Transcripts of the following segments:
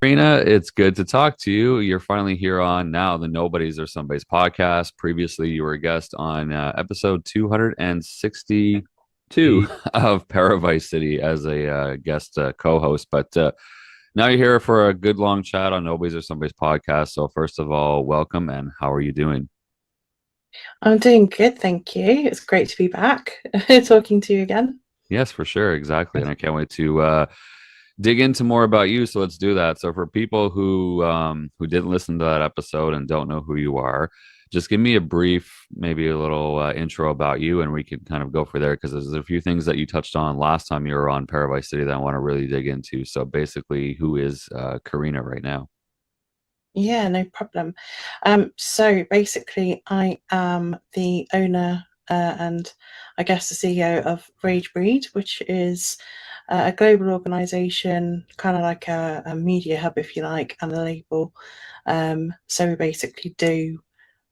Karina, it's good to talk to you. You're finally here on now the Nobodies or Somebody's podcast. Previously, you were a guest on episode 262 of Paradise City as a guest co-host. But now you're here for a good long chat on Nobodies or Somebody's podcast. So first of all, welcome, and how are you doing? I'm doing good, thank you. It's great to be back talking to you again. Yes, for sure, exactly. And I can't wait to dig into more about you. So let's do that. So for people who didn't listen to that episode and don't know who you are, just give me a brief, maybe a little intro about you, and we can kind of go for there because there's a few things that you touched on last time you were on Paradise City that I want to really dig into. So basically, who is Karina right now? Yeah, no problem. So basically, I am the owner and I guess the CEO of Ragebreed, which is a global organization, kind of like a media hub, if you like, and a label. So we basically do,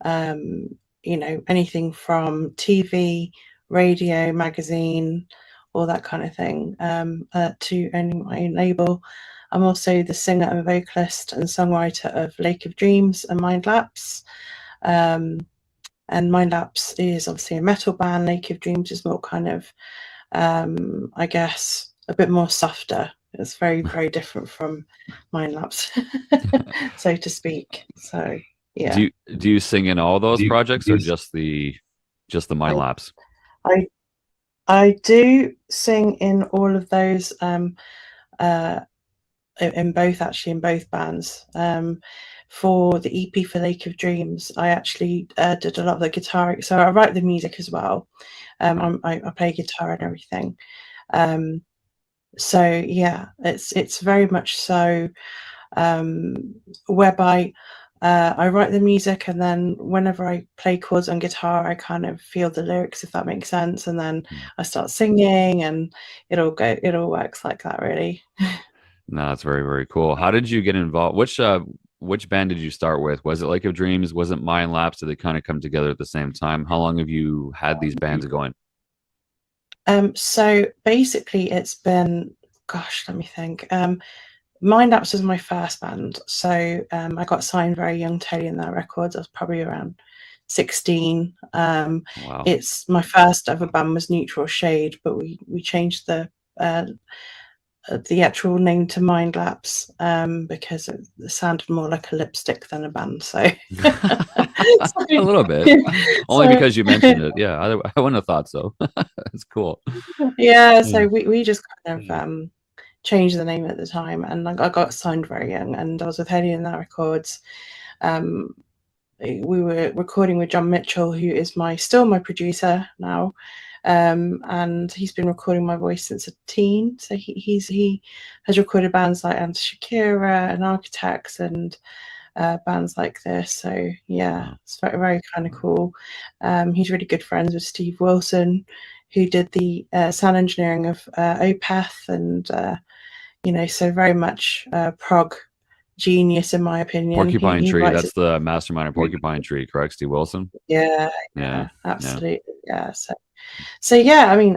um, anything from TV, radio, magazine, all that kind of thing, to owning my own label. I'm also the singer and vocalist and songwriter of Lake of Dreams and Mind Lapse. Um, and Mind Lapse is obviously a metal band. Lake of Dreams is more kind of, I guess, a bit more softer. It's very, very different from Mind Lapse, so to speak. So, Do yeah. you sing in all those Do you, projects do or you, just the Mind I, Lapse? I, I do sing in all of those. Uh, in both actually in both bands. For the EP for Lake of Dreams, I actually did a lot of the guitar. So I write the music as well. Okay. I play guitar and everything. Um, so yeah, it's very much so, um, whereby I write the music, and then whenever I play chords on guitar, I kind of feel the lyrics, if that makes sense, and then I start singing, and it all works like that, really. No, that's very, very cool. How did you get involved? Which band did you start with? Was it Lake of Dreams? Was it Mind Lapse? Did they kind of come together at the same time? How long have you had these bands going? So basically, it's been, gosh, let me think. Mind Apps was my first band. So I got signed very young, Teddy and their records. I was probably around 16. Wow. It's my first ever band was Neutral Shade, but we changed the actual name to Mind Lapse because it sounded more like a lipstick than a band. So, A little bit. Only so, because you mentioned it. Yeah, I wouldn't have thought so. That's cool. yeah, Yeah. so we just kind of changed the name at the time, and I got signed very young, and I was with Haley and that Records. Um, we were recording with John Mitchell, who is still my producer now, and he's been recording my voice since a teen. So he has recorded bands like Anta Shakira and Architects and bands like this. So yeah, Wow. it's very, very kind of cool. He's really good friends with Steve Wilson, who did the sound engineering of Opeth, and so very much prog genius in my opinion. Porcupine He Tree. writes That's it. the mastermind of Porcupine Tree, correct? Steve Wilson. Yeah, Yeah. yeah, Yeah. absolutely. Yeah. So yeah, I mean,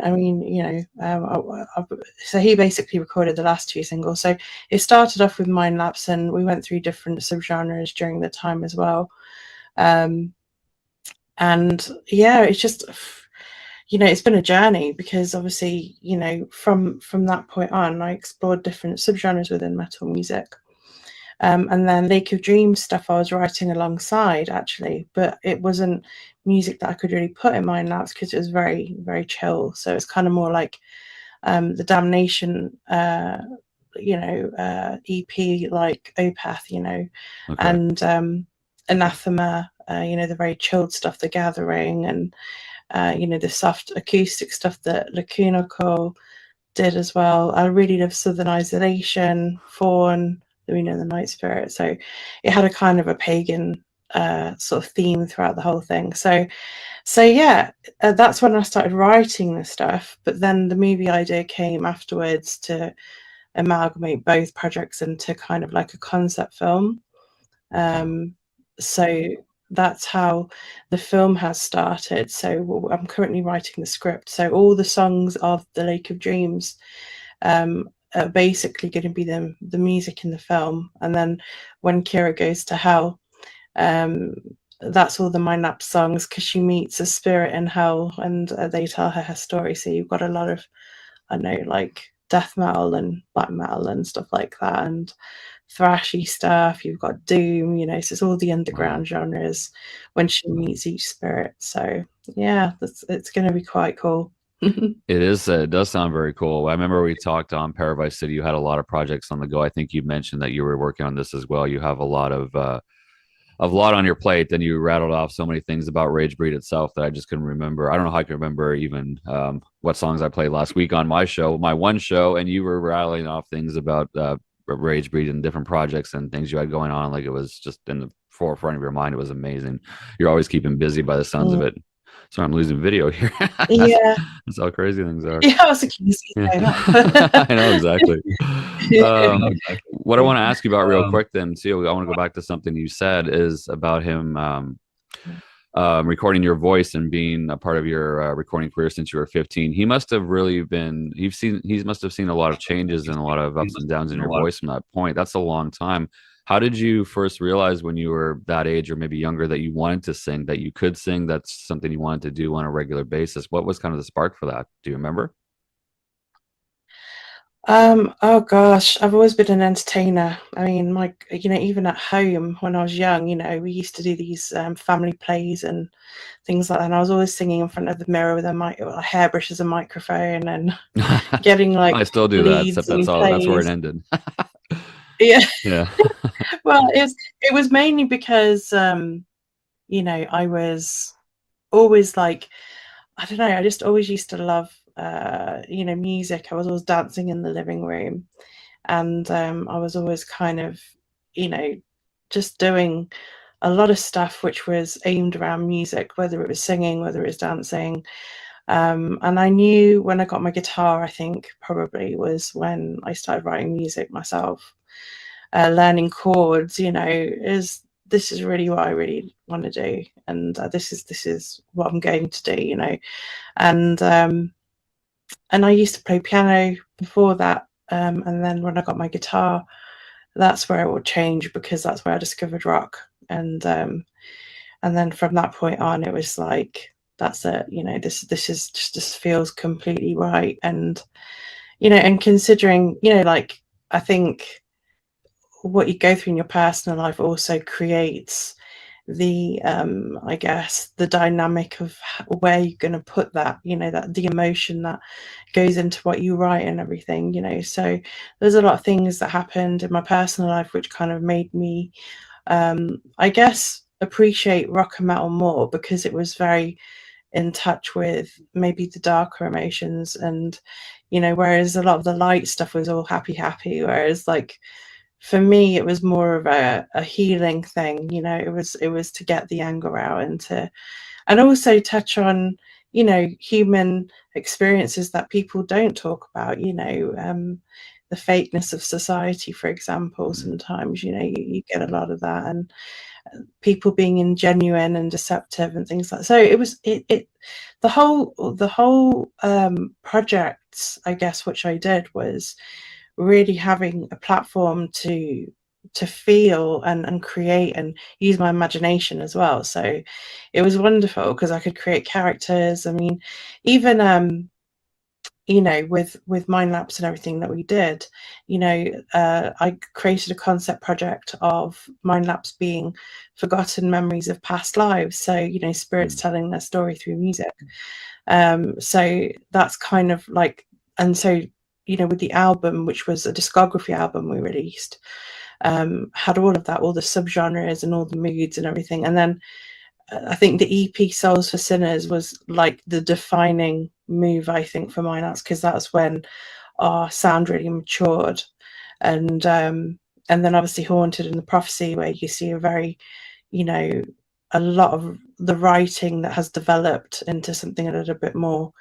so he basically recorded the last two singles. So it started off with Mind Lapse, and we went through different subgenres during the time as well. Um, and yeah, it's just, it's been a journey, because obviously, from that point on, I explored different subgenres within metal music. And then Lake of Dreams stuff I was writing alongside, actually, but it wasn't music that I could really put in Mind Lapse because it was very, very chill. So it's kind of more like the Damnation, EP, like Opeth, Okay. and Anathema, the very chilled stuff, The Gathering, and the soft acoustic stuff that Lacuna Coil did as well. I really love Southern Isolation, Fawn, the Night Spirit. So it had a kind of a pagan sort of theme throughout the whole thing. So yeah, that's when I started writing this stuff. But then the movie idea came afterwards to amalgamate both projects into kind of like a concept film. Wow. So that's how the film has started. So I'm currently writing the script. So all the songs of the Lake of Dreams basically going to be the music in the film. And then when Kira goes to hell, that's all the Mind Lap songs, because she meets a spirit in hell, and they tell her story. So you've got a lot of, I know, like death metal and black metal and stuff like that, and thrashy stuff. You've got doom, so it's all the Wow. underground genres when she meets each spirit. So yeah, it's going to be quite cool. It is. It does sound very cool. I remember we talked on Paradise City. You had a lot of projects on the go. I think you mentioned that you were working on this as well. You have a lot on your plate. Then you rattled off so many things about Ragebreed itself that I just couldn't remember. I don't know how I can remember even what songs I played last week on my show, my one show, and you were rattling off things about Ragebreed and different projects and things you had going on. Like it was just in the forefront of your mind. It was amazing. You're always keeping busy by the sounds of Mm. it. Sorry, I'm losing video here. that's, Yeah, that's how crazy things are. yeah, I was accused of Yeah, going up. I know exactly. Um, Exactly. what I want to ask you about real quick, then, too, I want to go back to something you said is about him recording your voice and being a part of your recording career since you were 15. He must have really been. He must have seen a lot of changes and a lot of ups and downs in your voice from that point. That's a long time. How did you first realize when you were that age or maybe younger that you wanted to sing, that you could sing, that's something you wanted to do on a regular basis? What was kind of the spark for that? Do you remember? Oh gosh, I've always been an entertainer. I mean, even at home when I was young, we used to do these family plays and things like that. And I was always singing in front of the mirror with a hairbrush as a microphone, and getting like I still do that, except leads that's in all. That's where it plays. ended. Yeah, Yeah. well, it was mainly because I was always like, I don't know, I just always used to love music. I was always dancing in the living room, and I was always kind of, you know, just doing a lot of stuff which was aimed around music, whether it was singing, whether it was dancing. And I knew when I got my guitar, I think probably was when I started writing music myself, learning chords. Is this is really what I really want to do, and this is what I'm going to do. And I used to play piano before that, and then when I got my guitar, that's where it will change, because that's where I discovered rock. And then from that point on, it was like, that's it. This is just, this feels completely right. And and considering, like, I think what you go through in your personal life also creates the I guess the dynamic of where you're going to put that, that the emotion that goes into what you write and everything. So there's a lot of things that happened in my personal life which kind of made me I guess appreciate rock and metal more, because it was very in touch with maybe the darker emotions. And whereas a lot of the light stuff was all happy, whereas, like, for me it was more of a healing thing. It was to get the anger out, and also touch on human experiences that people don't talk about. The fakeness of society, for example. Sometimes you get a lot of that, and people being ingenuine and deceptive and things like that. So it was the whole project, I guess, which I did, was really having a platform to feel and create and use my imagination as well. So it was wonderful because I could create characters. I mean, even with mind laps and everything that we did, I created a concept project of mind laps being forgotten memories of past lives. So spirits telling their story through music. So that's kind of like, and so with the album, which was a discography album we released, had all of that, all the subgenres and all the moods and everything. And then I think the EP Souls for Sinners was like the defining move, I think, for mine. That's because that's when our sound really matured. And then obviously Haunted and the Prophecy, where you see a very, you know, a lot of the writing that has developed into something a little bit more,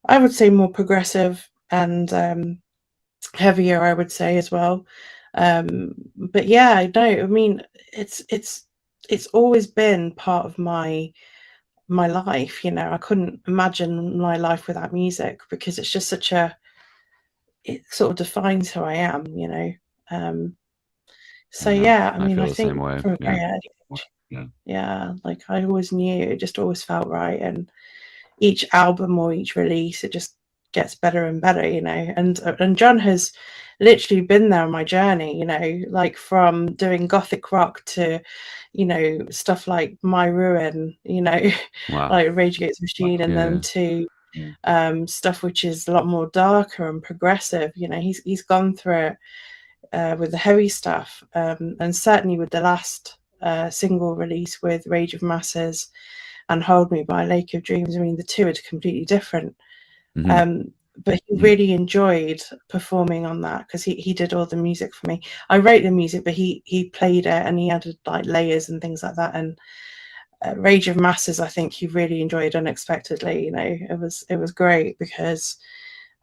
I would say, more progressive and heavier, I would say, as well. But yeah, no, I mean, it's always been part of my life. I couldn't imagine my life without music, because it's just such a it sort of defines who I am, so Yeah, yeah, I I mean, feel I the same think way. from a Yeah. very early age, yeah, like I always knew, it just always felt right. And each album or each release, it just gets better and better, and John has literally been there on my journey, like from doing gothic rock to stuff like My Ruin, Wow. like Rage Against the Machine, and Yeah, then yeah. to stuff which is a lot more darker and progressive. He's gone through it with the heavy stuff, and certainly with the last single release with Rage of Masses and Hold Me by Lake of Dreams. I mean, the two are completely different. Hmm. Um, but he really enjoyed performing on that because he did all the music for me. I wrote the music, but he played it and he added like layers and things like that. And Rage of Masses, I think he really enjoyed unexpectedly. It was great because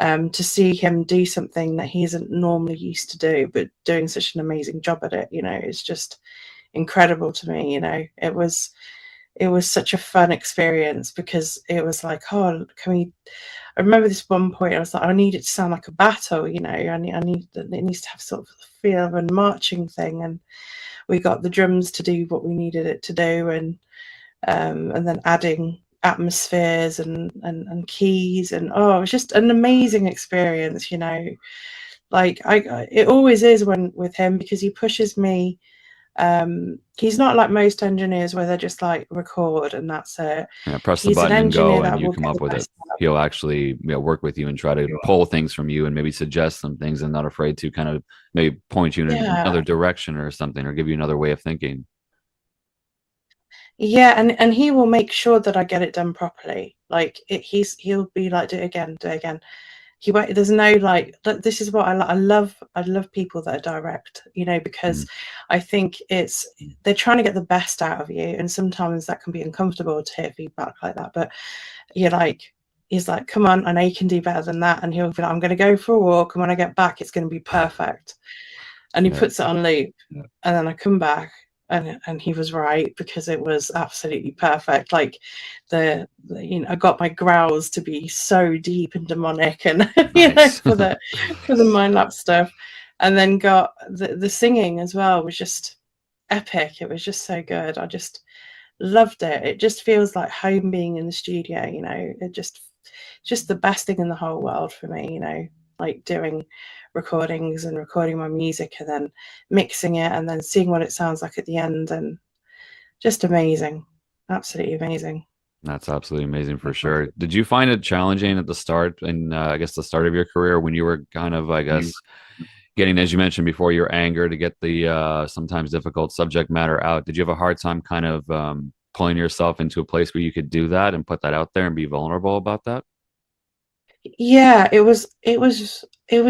to see him do something that he isn't normally used to do, but doing such an amazing job at it, it's just incredible to me. It was such a fun experience because it was like, oh, can we? I remember this one point I was like, I need it to sound like a battle, I need it needs to have sort of a feel of a marching thing, and we got the drums to do what we needed it to do, and then adding atmospheres and keys, and oh, it was just an amazing experience. Like it always is when with him, because he pushes me. He's not like most engineers where they're just like record and that's it. Yeah, press the He's an button and engineer go, and that you will come get up the with it. best out. He'll actually, work with you and try to pull things from you and maybe suggest some things, and not afraid to kind of maybe point you in Yeah, another direction or something, or give you another way of thinking. yeah, and he will make sure that I get it done properly. Like he'll be like, do it again, do it again. There's no like, this is what I love people that are direct, Mhm. because I think they're trying to get the best out of you, and sometimes that can be uncomfortable to hear feedback like that. But you're like, he's like, come on, I know you can do better than that, and he'll be like, I'm going to go for a walk, and when I get back, it's going to be perfect. And he Yeah, puts it on loop, and then I come back, and he was right because it was absolutely perfect. Like I got my growls to be so deep and demonic, and nice. for the mind lap stuff, and then got the singing as well was just epic. It was just so good. I just loved it. It just feels like home being in the studio. Just the best thing in the whole world for me. Like doing recordings and recording my music and then mixing it and then seeing what it sounds like at the end, and just amazing, absolutely amazing. That's absolutely amazing for sure. Did you find it challenging at the start, and I guess the start of your career, when you were kind of, I guess, getting, as you mentioned before, your anger to get the sometimes difficult subject matter out? Did you have a hard time kind of pulling yourself into a place where you could do that and put that out there and be vulnerable about that? Yeah, it was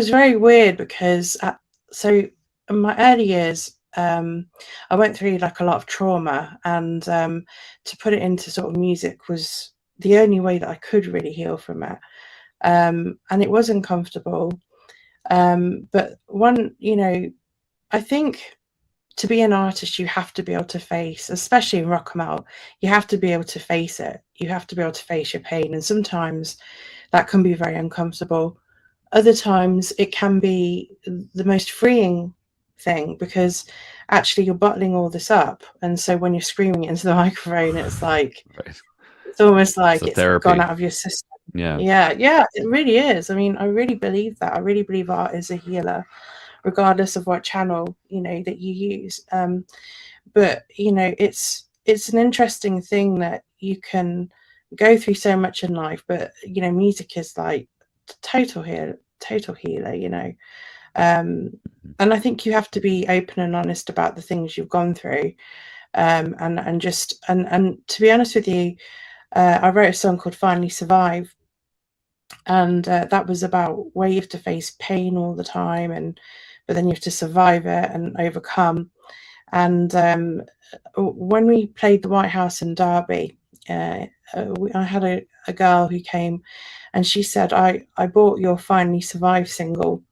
very weird because so in my early years, I went through like a lot of trauma, and to put it into sort of music was the only way that I could really heal from it. And it was uncomfortable. But I think to be an artist, you have to be able to face, especially in rock and metal, you have to be able to face it. You have to be able to face your pain, and sometimes that can be very uncomfortable. Other times it can be the most freeing thing because actually you're bottling all this up. And so when you're screaming into the microphone, Right. it's almost It's like a it's gone therapy. out of your system. Yeah. Yeah, yeah, it really is. I mean, I really believe that. I really believe art is a healer, regardless of what channel, that you use. But it's an interesting thing that you can go through so much in life, but music is like total healer. um and I think you have to be open and honest about the things you've gone through, and just and to be honest with you, I wrote a song called Finally Survive, and that was about where you have to face pain all the time, and but then you have to survive it and overcome. And when we played the White House in Derby, I had a girl who came, and she said, I bought your Finally Survive single,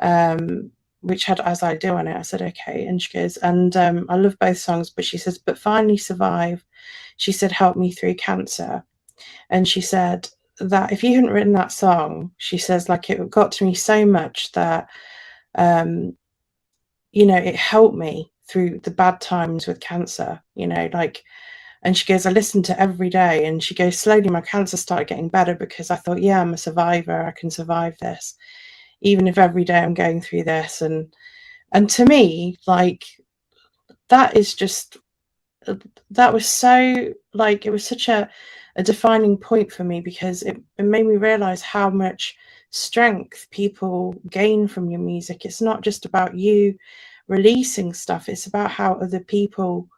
um, which had As I Do on it. I said, okay. And she goes, and I love both songs, but she says, but Finally Survive, she said, help me through cancer. And she said, that if you hadn't written that song, she says, like, it got to me so much that it helped me through the bad times with cancer, like. And she goes, I listened to it every day. And she goes, slowly my cancer started getting better because I thought, yeah, I'm a survivor. I can survive this, even if every day I'm going through this. And to me, like, that is just, that was so, like, it was such a defining point for me, because it made me realize how much strength people gain from your music. It's not just about you releasing stuff, it's about how other people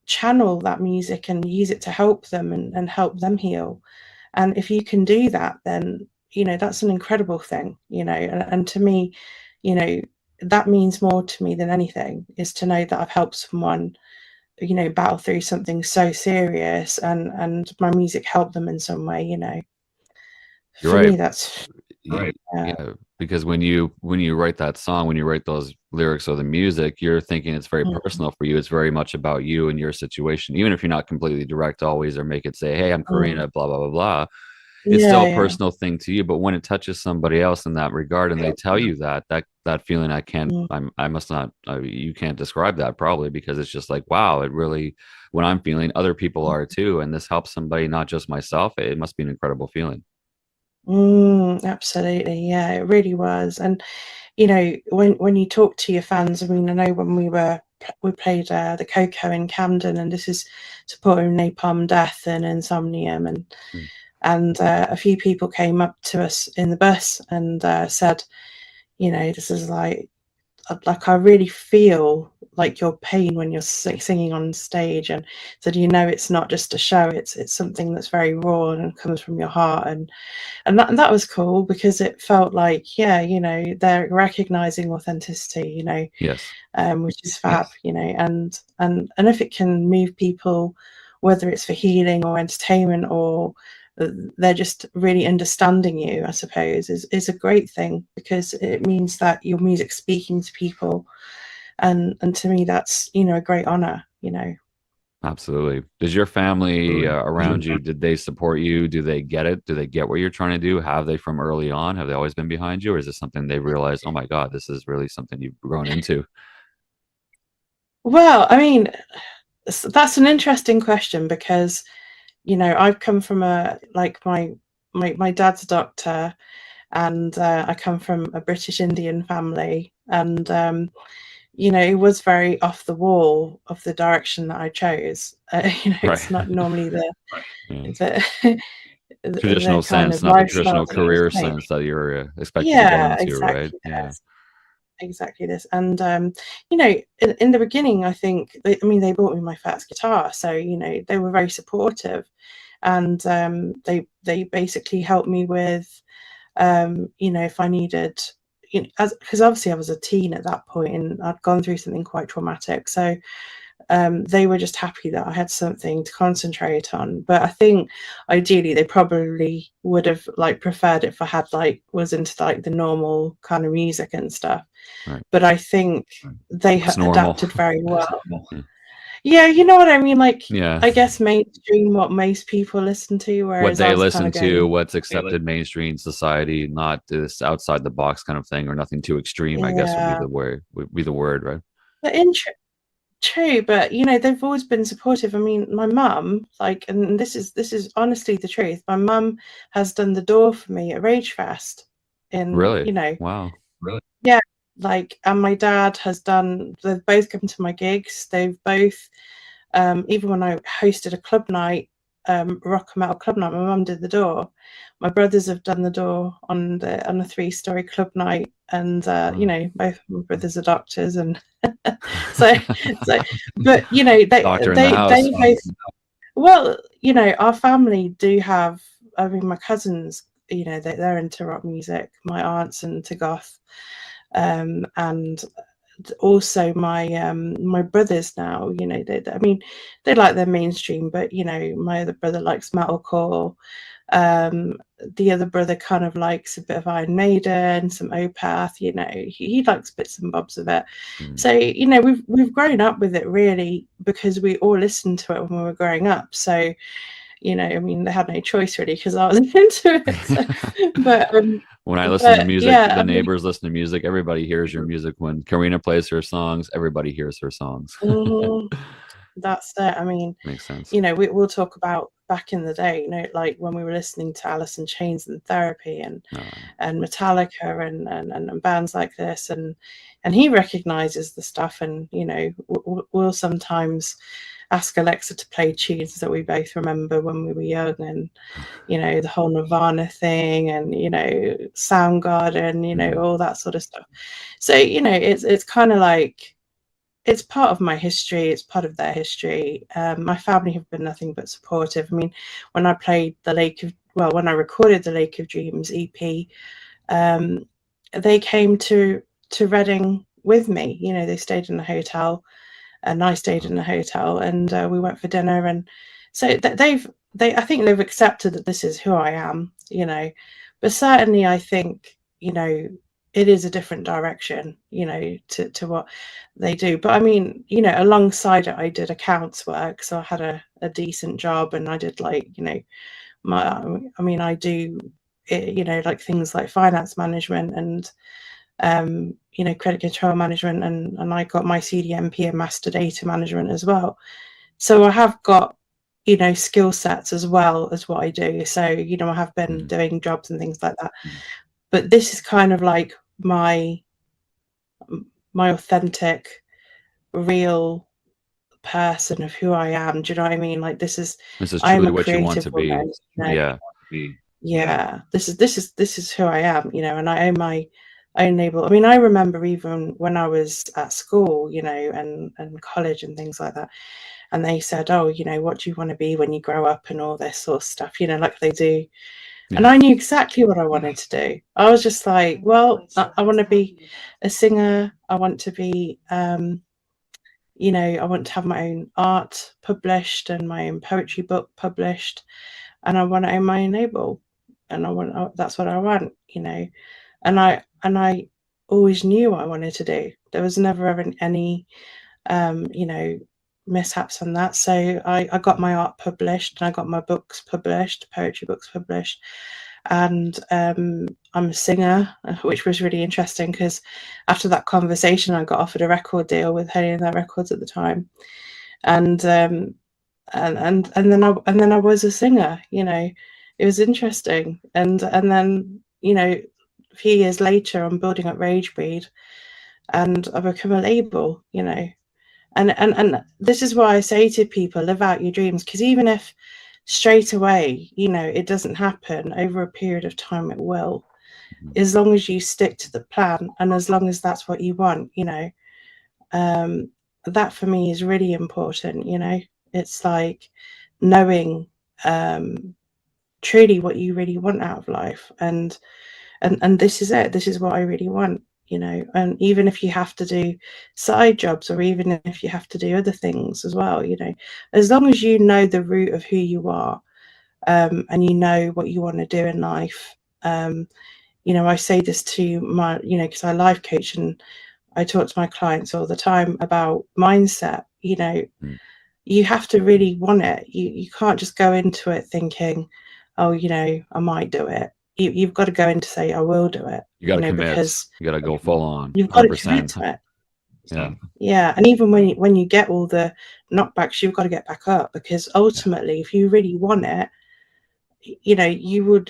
channel that music and use it to help them and help them heal. And if you can do that, then that's an incredible thing. And to me, that means more to me than anything, is to know that I've helped someone battle through something so serious, and my music helped them in some way. You're For right. me, that's Right. Yeah, because when you write that song, when you write those lyrics or the music, you're thinking it's very personal for you. It's very much about you and your situation, even if you're not completely direct always, or make it say, "Hey, I'm Karina," blah blah blah blah. It's still a yeah, personal thing to you. But when it touches somebody else in that regard, and they tell you that feeling, I must not, you can't describe that probably, because it's just like, wow, it really, when I'm feeling, other people are too, and this helps somebody, not just myself. It must be an incredible feeling. absolutely, yeah, it really was. And when you talk to your fans, I mean, I know when we played the Coco in Camden, and this is supporting Napalm Death and Insomnium, Mm. and a few people came up to us in the bus and said, this is like I really feel like your pain when you're singing on stage, and said, it's not just a show, it's something that's very raw and comes from your heart. And that was cool, because it felt like, yeah, they're recognizing authenticity, Yes. which is fab. And if it can move people, whether it's for healing or entertainment, or they're just really understanding you, I suppose, is a great thing, because it means that your music's speaking to people. And to me, that's a great honor. Absolutely. Does your family around you, did they support you? Do they get it? Do they get what you're trying to do? Have they from early on? Have they always been behind you? Or is this something they realized, oh my God, this is really something you've grown into? Well, I mean, that's an interesting question, because I've come from my dad's a doctor, and I come from a British Indian family, and it was very off the wall of the direction that I chose. Right. It's not normally the Yeah. the the Traditional kind sense, of not the lifestyle traditional that you career take. sense that you're expected to go Yeah, into, right? exactly Yeah. this. Exactly this. And in the beginning, I think they bought me my first guitar, so they were very supportive, and they basically helped me with if I needed, because obviously I was a teen at that point and I'd gone through something quite traumatic. So they were just happy that I had something to concentrate on. But I think ideally they probably would have preferred if I had was into the normal kind of music and stuff. Right. But I think they What's normal? adapted very well. Yeah. Yeah, you know what I mean? Yeah. I guess mainstream, what most people listen to, What whereas I they was kind listen of to, going, what's accepted mainstream society, not this outside the box kind of thing, or nothing too extreme, I guess yeah. would be the word, right? But true, but they've always been supportive. I mean, my mum, and this is honestly the truth. My mum has done the door for me at Rage Fest, in Really? Wow. really, yeah, and my dad has done. They've both come to my gigs. They've both, even when I hosted a club night, rock and metal club night, my mum did the door. My brothers have done the door on a 3-story club night, and Wow. both my brothers are doctors, and so so but Doctor in the house. they both, well, our family do have, I mean, my cousins, they're into rock music, my aunt's into goth, and also my brothers now, I mean, they like their mainstream, but my other brother likes metalcore. The other brother kind of likes a bit of Iron Maiden, some Opeth. He likes bits and bobs of it. Mm. So we've grown up with it, really, because we all listened to it when we were growing up. So you know, I mean, they had no choice really because I was into it. So, but When I listen to music, yeah, the I mean, neighbors listen to music. Everybody hears your music. When Karina plays her songs, everybody hears her songs. mhm, that's it. I mean, Makes sense. you know, we'll talk about back in the day, you know, like when we were listening to Alice in Chains and Therapy and Metallica and bands like this, and he recognizes the stuff, and you know, we'll sometimes ask Alexa to play tunes that we both remember when we were young, and you know, the whole Nirvana thing, and you know, Soundgarden, you know, all that sort of stuff. So you know, it's kind of like it's part of my history. It's part of their history. My family have been nothing but supportive. I mean, when I played when I recorded the Lake of Dreams EP, um, they came to Reading with me. You know, they stayed in a hotel, and I stayed in a hotel, and we went for dinner. And so I think they've accepted that this is who I am. You know, but certainly I think, you know, it is a different direction, you know, to what they do. But I mean, you know, alongside it, I did accounts work, so I had a decent job, and I did like, you know, I mean, I do, you know, like things like finance management and you know, credit control management, and I got my CDMP and master data management as well. So I have got, you know, skill sets as well as what I do. So, you know, I have been doing jobs and things like that. But this is kind of like my authentic, real person of who I am. Do you know what I mean? Like This is I am truly a what you want creative to be. woman. You know? Yeah. Yeah, this is who I am, you know, and I own my own label. I mean, I remember even when I was at school, you know, and college and things like that, and they said, "Oh, you know, what do you want to be when you grow up?" and all this sort of stuff, you know, like they do. And Yeah. I knew exactly what I wanted to do. I was just like, well, I want to be a singer. I want to be, you know, I want to have my own art published and my own poetry book published, and I want to own my own label, and that's what I want, you know, and I always knew what I wanted to do. There was never ever any, you know, mishaps on that. So I got my art published, and I got my books published, poetry books published, and I'm a singer, which was really interesting because after that conversation, I got offered a record deal with Honey and Their Records at the time, and and then I was a singer. You know, it was interesting, and then, you know, a few years later, I'm building up Ragebreed, and I become a label. You know, and this is why I say to people, live out your dreams, because even if straight away, you know, it doesn't happen, over a period of time it will, as long as you stick to the plan, and as long as that's what you want, you know. um that for me is really important, you know. It's like knowing truly what you really want out of life, and this is it, this is what I really want, you know. And even if you have to do side jobs, or even if you have to do other things as well, you know, as long as you know the root of who you are, and you know what you want to do in life. You know, I say this to my, you know, because I life coach, and I talk to my clients all the time about mindset. You know, you have to really want it. You can't just go into it thinking, oh, you know, I might do it. You've got to go in to say, I will do it, You got you to know, commit. because You got to go full on, you've got to commit 100%. to it. Yeah. Yeah. And even when you get all the knockbacks, you've got to get back up, because ultimately, if you really want it, you know, you'll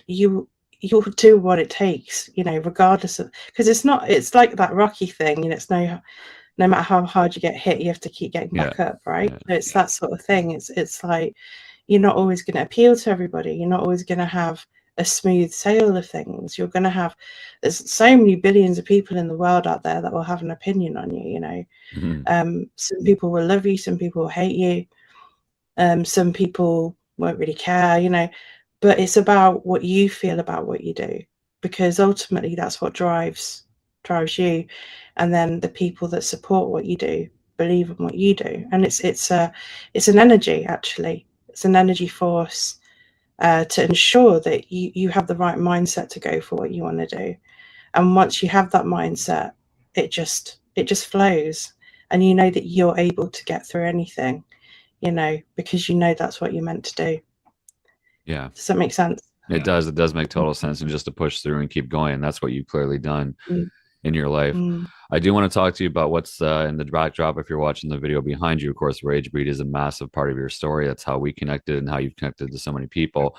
do what it takes, you know, regardless of, because it's like that Rocky thing, you know, it's no matter how hard you get hit, you have to keep getting Yeah. back up, right? Yeah. So it's that sort of thing. It's like you're not always going to appeal to everybody. You're not always going to have a smooth sail of things. You're going to have, there's so many billions of people in the world out there that will have an opinion on you, you know. Some people will love you, some people will hate you, some people won't really care, you know. But it's about what you feel about what you do, because ultimately that's what drives you, and then the people that support what you do believe in what you do, and it's an energy, actually. It's an energy force, to ensure that you have the right mindset to go for what you want to do. And once you have that mindset, it just flows, and you know that you're able to get through anything, you know, because you know that's what you're meant to do. Yeah. Does that make sense? It does. It does make total sense. And just to push through and keep going. That's what you've clearly done Mm, in your life. mm, I do want to talk to you about what's in the backdrop. If you're watching the video behind you, of course, Ragebreed is a massive part of your story. That's how we connected and how you've connected to so many people.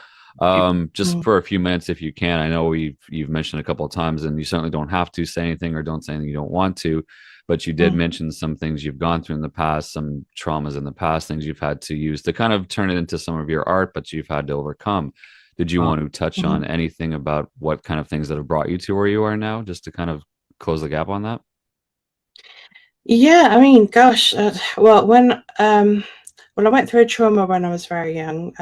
Just mm, for a few minutes, if you can, I know you've mentioned a couple of times, and you certainly don't have to say anything or don't say anything you don't want to, but you did mm, mention some things you've gone through in the past, some traumas in the past, things you've had to use to kind of turn it into some of your art, but you've had to overcome. Did you want to touch mm. on anything about what kind of things that have brought you to where you are now, just to kind of close the gap on that? Yeah, I mean, gosh, well, when I went through a trauma when I was very young,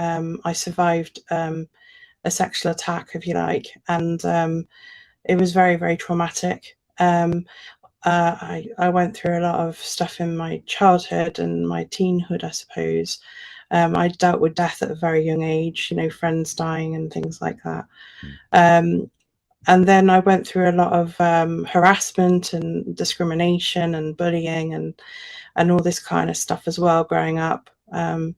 I survived a sexual attack, if you like, and it was very, very traumatic. I went through a lot of stuff in my childhood and my teenhood, I suppose. I dealt with death at a very young age, you know, friends dying and things like that. Mm. Um, and then I went through a lot of harassment and discrimination and bullying and all this kind of stuff as well growing up. And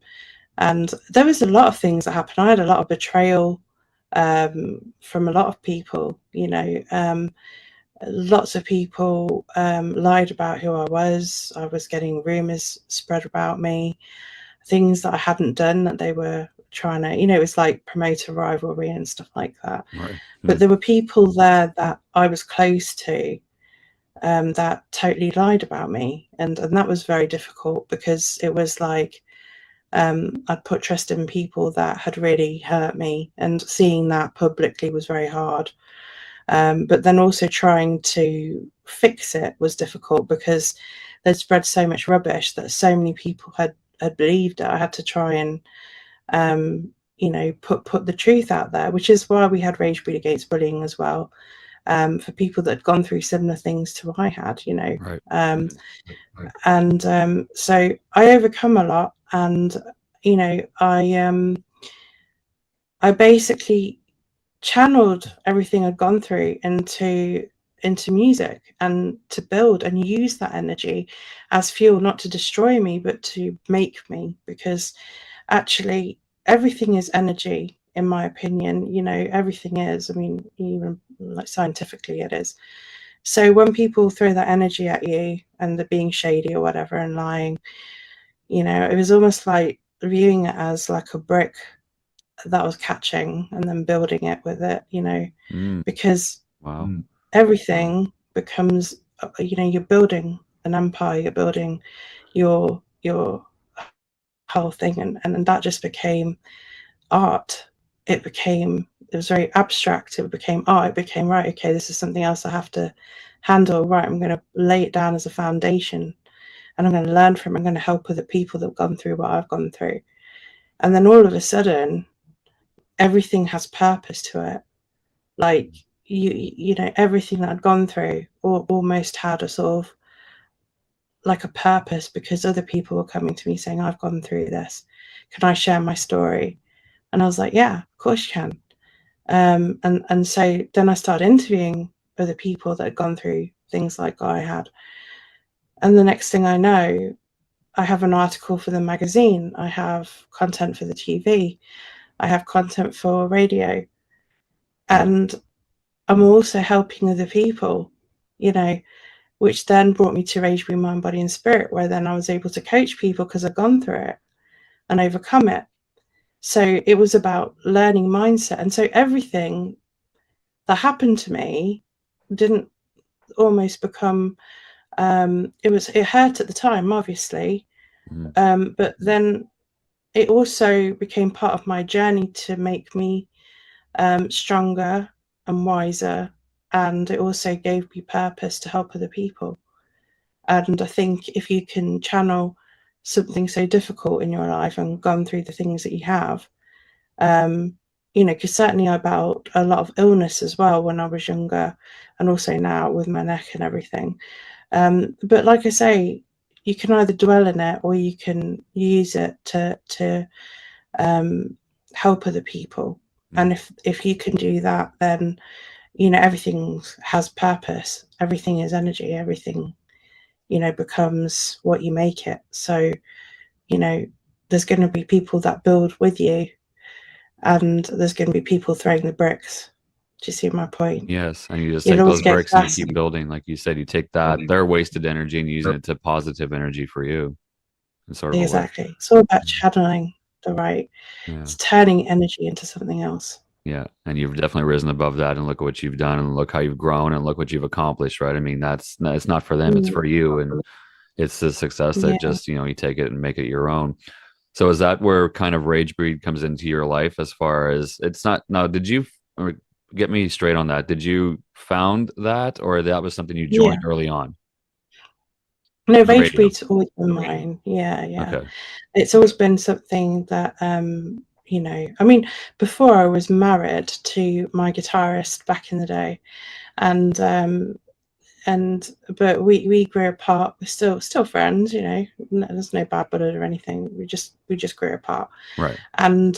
there was a lot of things that happened. I had a lot of betrayal from a lot of people, you know. Lots of people lied about who I was. I was getting rumors spread about me, things that I hadn't done that they were trying to, you know, it was like promoter rivalry and stuff like that. Right. But Mm. there were people there that I was close to that totally lied about me. And that was very difficult because it was like I'd put trust in people that had really hurt me, and seeing that publicly was very hard. But then also trying to fix it was difficult because they'd spread so much rubbish that so many people had believed it. I had to try and you know, put the truth out there, which is why we had Ragebreed Against Bullying as well, for people that had gone through similar things to what I had, you know. Right. Um, and so I overcome a lot, and you know, I basically channeled everything I'd gone through into music and to build and use that energy as fuel, not to destroy me, but to make me, because actually everything is energy, in my opinion. You know, everything is. I mean, even like scientifically it is. So when people throw that energy at you and they're being shady or whatever and lying, you know, it was almost like viewing it as like a brick that I was catching and then building it with it, you know, Mm. because Wow. everything becomes, you know, you're building an empire, you're building your whole thing, and that just became art. It was very abstract. It became art. It became, right, okay, this is something else I have to handle. Right, I'm going to lay it down as a foundation, and I'm going to learn from it. I'm going to help other people that have gone through what I've gone through. And then all of a sudden, everything has purpose to it. Like, you know, everything that I'd gone through almost had a sort of like a purpose, because other people were coming to me saying, I've gone through this. Can I share my story? And I was like, yeah, of course you can. And so then I started interviewing other people that had gone through things like I had. And the next thing I know, I have an article for the magazine. I have content for the TV. I have content for radio. Mm. And I'm also helping other people, you know, which then brought me to Ragebreed Mind, Body and Spirit, where then I was able to coach people because I'd gone through it and overcome it. So it was about learning mindset. And so everything that happened to me didn't almost become, it hurt at the time, obviously. Mm. But then it also became part of my journey to make me stronger and wiser. And it also gave me purpose to help other people. And I think if you can channel something so difficult in your life and gone through the things that you have, um, you know, because certainly I battled a lot of illness as well when I was younger, and also now with my neck and everything. But like I say, you can either dwell in it or you can use it to um, help other people. Mm. And if you can do that, then you know everything has purpose. Everything is energy. Everything, you know, becomes what you make it. So, you know, there's going to be people that build with you, and there's going to be people throwing the bricks. Do you see my point? Yes, and you just You'll take always those get bricks and you keep building. Like you said, you take that their wasted energy and using it to positive energy for you in sort of a way. exactly. It's all about channeling the right. Yeah. It's turning energy into something else. Yeah. And you've definitely risen above that and look at what you've done and look how you've grown and look what you've accomplished, right? I mean, it's not for them, it's Mm, for you. And it's the success that yeah. just, you take it and make it your own. So is that where kind of Ragebreed comes into your life as far as it's not now, did you or get me straight on that? Did you found that or that was something you Yeah. joined early on? No, The rage radio. breed's always been mine. Yeah, yeah. Okay. It's always been something that I mean, before I was married to my guitarist back in the day, and but we grew apart. We're still friends, there's no bad blood or anything. We just grew apart. Right. And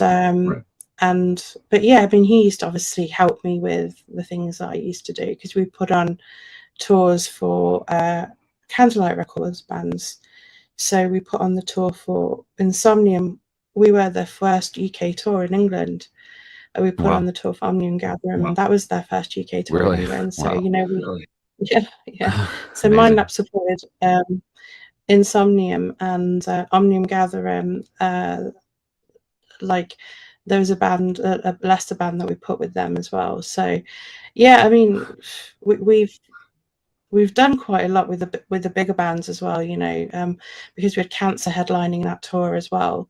but yeah, I mean, he used to obviously help me with the things that I used to do, because we put on tours for Candlelight Records bands. So we put on the tour for Insomnium. We were the first UK tour in England. We put on Wow. the tour for Omnium Gatherum, and that was their first UK tour in Really? England. So Wow. yeah, yeah. So Amazing. Mindlap supported Insomnium and Omnium Gatherum. Like there was a Leicester band that we put with them as well. So yeah, I mean, we've done quite a lot with the bigger bands as well, because we had Cancer headlining that tour as well,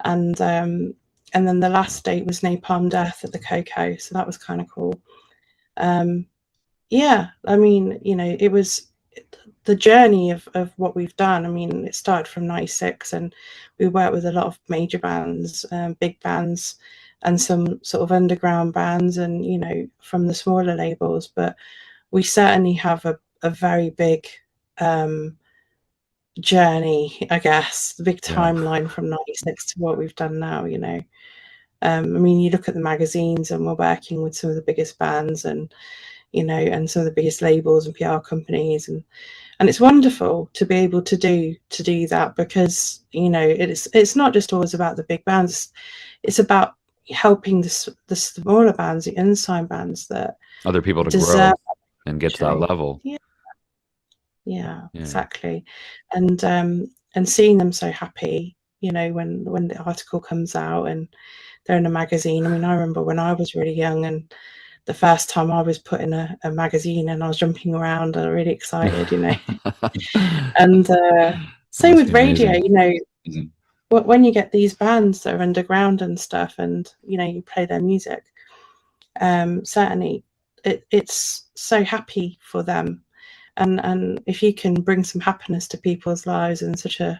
and then the last date was Napalm Death at the Coco, so that was kind of cool. Um, yeah, I mean, it was the journey of what we've done. I mean, it started from '96, and we worked with a lot of major bands, big bands, and some sort of underground bands, and from the smaller labels. But we certainly have a very big um, journey, I guess, the big Yeah. timeline from '96 to what we've done now. I mean, you look at the magazines, and we're working with some of the biggest bands, and some of the biggest labels and PR companies, and it's wonderful to be able to do that, because it's not just always about the big bands. It's about helping the smaller bands, the unsigned bands that Other people to deserve grow and get to that actually. level. Yeah, yeah, Yeah. exactly. And seeing them so happy, when the article comes out and they're in a magazine. I mean, I remember when I was really young, and the first time I was put in a magazine, and I was jumping around and really excited. And That same must be with radio, amazing. when you get these bands that are underground and stuff, and you play their music, certainly it's so happy for them, and if you can bring some happiness to people's lives in such a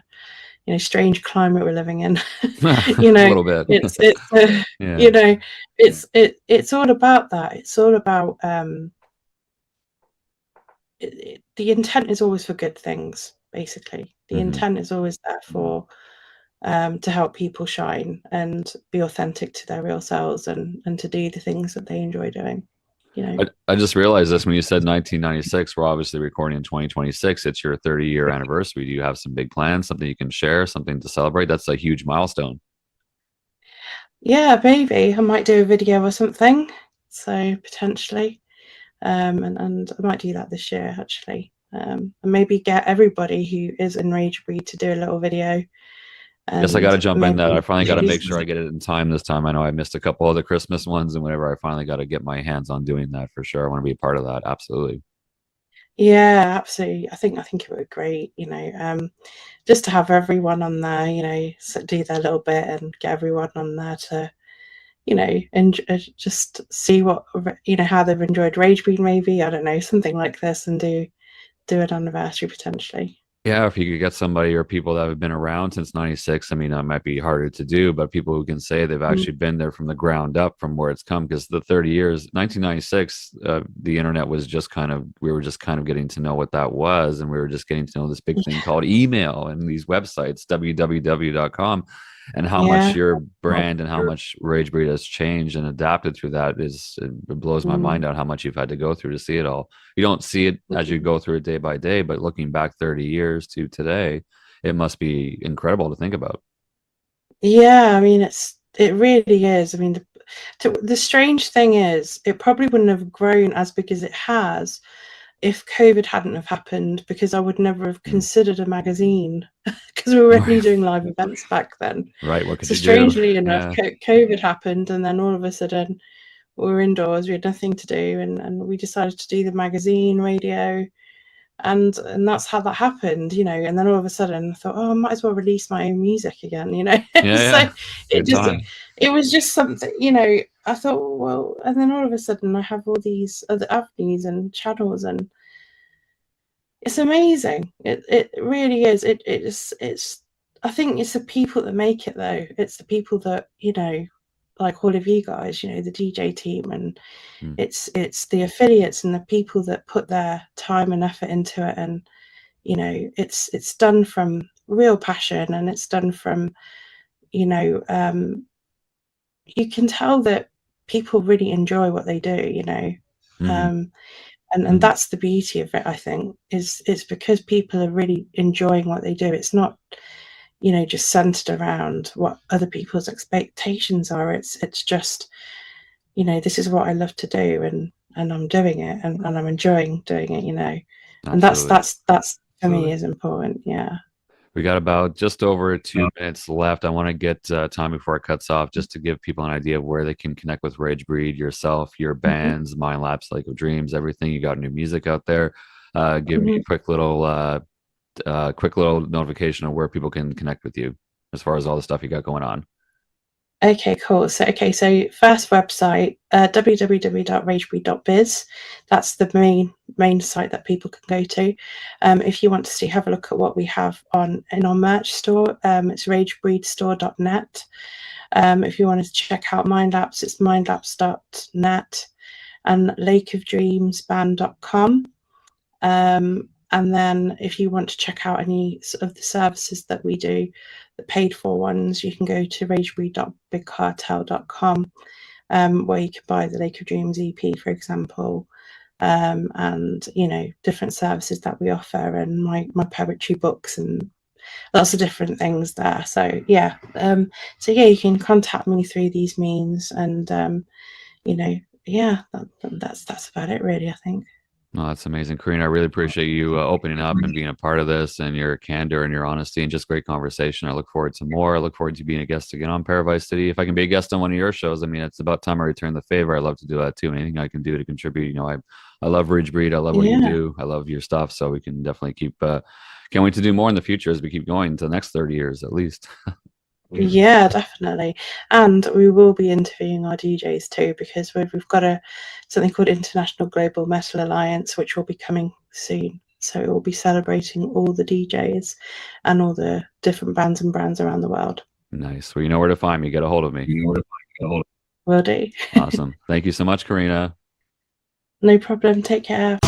strange climate we're living in, you A know little bit. it's Yeah. you know it's all about that. It's all about the intent is always for good things. Basically, the Hmm. intent is always there for to help people shine and be authentic to their real selves, and to do the things that they enjoy doing. I just realized this when you said 1996. We're obviously recording in 2026. It's your 30-year anniversary. Do you have some big plans, something you can share, something to celebrate? That's a huge milestone. Yeah, maybe I might do a video or something. So potentially, and I might do that this year actually, and maybe get everybody who is in Ragebreed to do a little video, I guess I got to and jump in that. I maybe finally got to make sure I get it in time this time. I know I missed a couple of the Christmas ones and whatever. I finally got to get my hands on doing that for sure. I want to be a part of that. Absolutely. Yeah, absolutely. I think it would be great, just to have everyone on there, do their little bit and get everyone on there to, and just see what, how they've enjoyed Ragebreed, maybe, I don't know, something like this, and do an anniversary potentially. Yeah, if you could get somebody or people that have been around since 96, I mean, that might be harder to do, but people who can say they've Mm, actually been there from the ground up from where it's come, because the 30 years, 1996, the internet was just we were just kind of getting to know what that was. And we were just getting to know this big thing called email and these websites, www.com, and how much yeah. your brand and how much Ragebreed has changed and adapted through that it blows my Mm, mind out how much you've had to go through to see it all. You don't see it as you mm. go through it day by day, but looking back 30 years to today, it must be incredible to think about. Yeah, I mean, it really is. I mean, the strange thing is, it probably wouldn't have grown as big as it has if COVID hadn't have happened, because I would never have Mm. considered a magazine because we were only Right. doing live events back then. Right. What could So you do? strangely enough, Yeah. COVID happened, and then all of a sudden we were indoors, we had nothing to do, and we decided to do the magazine, radio, and that's how that happened, you know. And then all of a sudden I thought, oh, I might as well release my own music again, you know. Yeah. So Yeah. it Good just, time. it was just something, you know. I thought, well, and then all of a sudden I have all these other avenues and channels, and it's amazing. It really is. It's I think it's the people that make it, though. It's the people that, you know, like all of you guys, you know, the DJ team, and Mm. it's the affiliates and the people that put their time and effort into it. And you know, it's done from real passion, and it's done from, you know, you can tell that people really enjoy what they do, you know. Hmm. um, and that's the beauty of it, I think, is it's because people are really enjoying what they do. It's not, you know, just centered around what other people's expectations are. It's just, you know, this is what I love to do, and I'm doing it, and I'm enjoying doing it, you know. And Absolutely. that's for me is important. Yeah. We got about just over 2 minutes left. I want to get time before it cuts off, just to give people an idea of where they can connect with Ragebreed, yourself, your Mhm. bands, Mind Lapse, Lake of Dreams, everything. You got new music out there. Give me Mhm. a quick little notification of where people can connect with you as far as all the stuff you got going on. Okay, cool. So, okay, so first website, www.ragebreed.biz. That's the main site that people can go to. If you want to see, have a look at what we have on in our merch store. It's ragebreedstore.net. If you wanted to check out Mindlapse, it's mindlapse.net, and lakeofdreamsband.com. And then if you want to check out any of the services that we do, the paid for ones, you can go to ragebreed.bigcartel.com, where you can buy the Lake of Dreams EP, for example, and, you know, different services that we offer, and my poetry books, and lots of different things there. So yeah, you can contact me through these means, and you know, yeah, that's about it, really, I think. No, that's amazing, Karina. I really appreciate you opening up and being a part of this, and your candor and your honesty, and just great conversation. I look forward to more. I look forward to being a guest again on Paradise City. If I can be a guest on one of your shows, I mean, it's about time I return the favor. I love to do that too. Anything I can do to contribute. You know, I love Ridge Breed. I love what you Yeah. do. I love your stuff. So we can definitely keep. Can't wait to do more in the future as we keep going to the next 30 years at least. Yeah, definitely. And we will be interviewing our DJs too, because we've got something called International Global Metal Alliance, which will be coming soon. So it will be celebrating all the DJs and all the different bands and brands around the world. Nice. Well, you know where to find me. Get a hold of me. Will do. Awesome. Thank you so much, Karina. No problem. Take care.